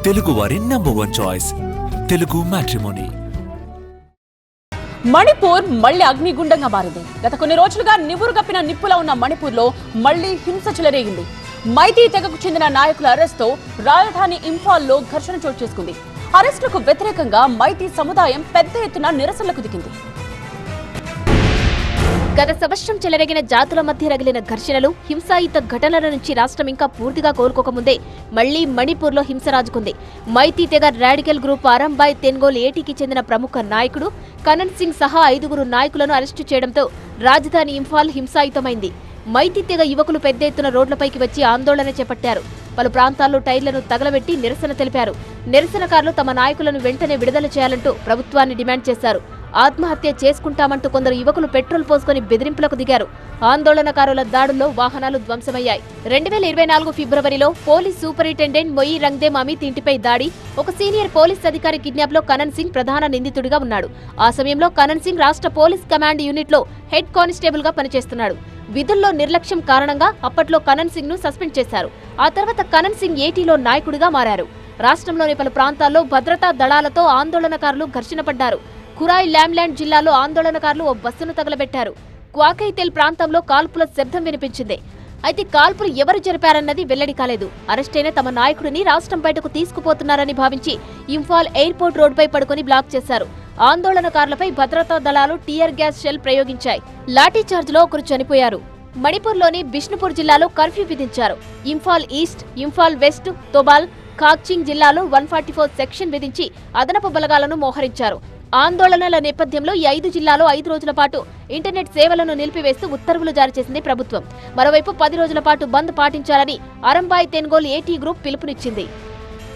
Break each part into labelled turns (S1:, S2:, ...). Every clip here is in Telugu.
S1: తెలుగు వారి number 1 choice Telugu matrimony.
S2: Manipur మళ్లీ అగ్నిగుండంగా మారింది. గత కొన్ని రోజులుగా నివురుగప్పిన నిప్పులా ఉన్న మణిపూర్లో మళ్లీ హింస చెలరేగింది. మైతీ తెగకు చెందిన నాయకుల అరెస్ట్తో రాజధాని ఇంఫాల్లో ఘర్షణ చోటు చేసుకుంది. అరెస్టులకు వ్యతిరేకంగా మైతీ సముదాయం పెద్ద ఎత్తున నిరసనలకు దిగింది.
S3: గత సంవత్సరం చెలరేగిన జాతుల మధ్య రగిలిన ఘర్షణలు, హింసాయుత ఘటనల నుంచి రాష్ట్రం ఇంకా పూర్తిగా కోలుకోకముందే మళ్లీ మణిపూర్లో హింస రాజుకుంది. మైతీ తెగ రాడికల్ గ్రూప్ అరంబాయ్ తెన్గోల్ ఏటీకి చెందిన ప్రముఖ నాయకుడు కనన్ సింగ్ సహా 5 నాయకులను అరెస్టు చేయడంతో రాజధాని ఇంఫాల్ హింసాయుతమైంది. మైతీ తెగ యువకులు పెద్ద ఎత్తున రోడ్లపైకి వచ్చి ఆందోళన చేపట్టారు. పలు ప్రాంతాల్లో టైర్లను తగలబెట్టి నిరసన తెలిపారు. నిరసనకారులు తమ నాయకులను వెంటనే విడుదల చేయాలంటూ ప్రభుత్వాన్ని డిమాండ్ చేశారు. ఆత్మహత్య చేసుకుంటామంటూ కొందరు యువకులు పెట్రోల్ పోసుకుని బెదిరింపులకు దిగారు. ఆందోళనకారుల దాడుల్లో వాహనాలు ధ్వంసమయ్యాయి. 2024 ఫిబ్రవరిలో పోలీస్ సూపరింటెండెంట్ మొయి రంగ్దేమ్ అమిత్ ఇంటిపై దాడి, ఒక సీనియర్ పోలీస్ అధికారి కిడ్నాప్ లో కనన్ సింగ్ ప్రధాన నిందితుడిగా ఉన్నాడు. ఆ సమయంలో కనన్ సింగ్ రాష్ట్ర పోలీస్ కమాండ్ యూనిట్ లో హెడ్ కానిస్టేబుల్ గా పనిచేస్తున్నాడు. విధుల్లో నిర్లక్ష్యం కారణంగా అప్పట్లో కనన్ సింగ్ ను సస్పెండ్ చేశారు. ఆ తర్వాత కనన్ సింగ్ ఏటీలో నాయకుడిగా మారారు. రాష్ట్రంలోని పలు ప్రాంతాల్లో భద్రతా దళాలతో ఆందోళనకారులు ఘర్షణ పడ్డారు. కురాయ్ ల్యాండ్ జిల్లాలో ఆందోళనకారులు ఓ బస్సును తగలబెట్టారు. క్వాకైతెల్ ప్రాంతంలో కాల్పుల శబ్దం వినిపించింది. అయితే కాల్పులు ఎవరు జరిపారన్నది వెల్లడి కాలేదు. అరెస్టైన తమ నాయకుడిని రాష్ట్రం బయటకు తీసుకుపోతున్నారని భావించి ఇంఫాల్ ఎయిర్పోర్ట్ రోడ్డుపై పడుకుని బ్లాక్ చేశారు. ఆందోళనకారులపై భద్రతా దళాలు టీయర్ గ్యాస్ షెల్ ప్రయోగించాయి. లాఠీచార్జ్లో ఒకరు చనిపోయారు. మణిపూర్లోని బిష్ణుపూర్ జిల్లాలో కర్ఫ్యూ విధించారు. ఇంఫాల్ ఈస్ట్, ఇంఫాల్ వెస్ట్, తోబాల్, కాక్చింగ్ జిల్లాలో 144 సెక్షన్ విధించి అదనపు బలగాలను మోహరించారు. ఆందోళనల నేపథ్యంలో ఈ 5 జిల్లాలో 5 రోజుల పాటు ఇంటర్నెట్ సేవలను నిలిపివేస్తూ ఉత్తర్వులు జారీ చేసింది ప్రభుత్వం. మరోవైపు 10 రోజుల పాటు బంద్ పాటించాలని అరంబాయ్ తెన్గోల్ ఏటీ గ్రూప్ పిలుపునిచ్చింది.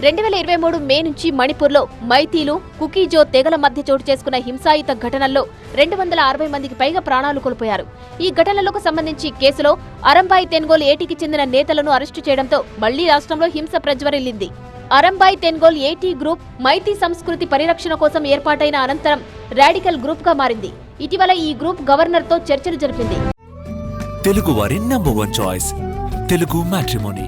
S3: 2023 మే నుంచి మణిపూర్లో మైతీలు, కుకీజో తెగల మధ్య చోటు చేసుకున్న హింసాయుత ఘటనల్లో 260 మందికి పైగా ప్రాణాలు కోల్పోయారు. ఈ ఘటనలకు సంబంధించి కేసులో అరంబాయ్ తెన్గోల్ ఏటీకి చెందిన నేతలను అరెస్టు చేయడంతో మళ్లీ రాష్ట్రంలో హింస ప్రజ్వరిల్లింది. అరంబాయ్ తెన్గోల్ ఏటీ గ్రూప్ మైతీ సంస్కృతి పరిరక్షణ కోసం ఏర్పాటైన అనంతరం రాడికల్ గ్రూప్ గా మారింది. ఇటీవల ఈ గ్రూప్ గవర్నర్ తో చర్చలు జరిపింది.
S1: తెలుగు వారి నంబర్ 1 చాయిస్ తెలుగు మ్యాట్రిమోనీ.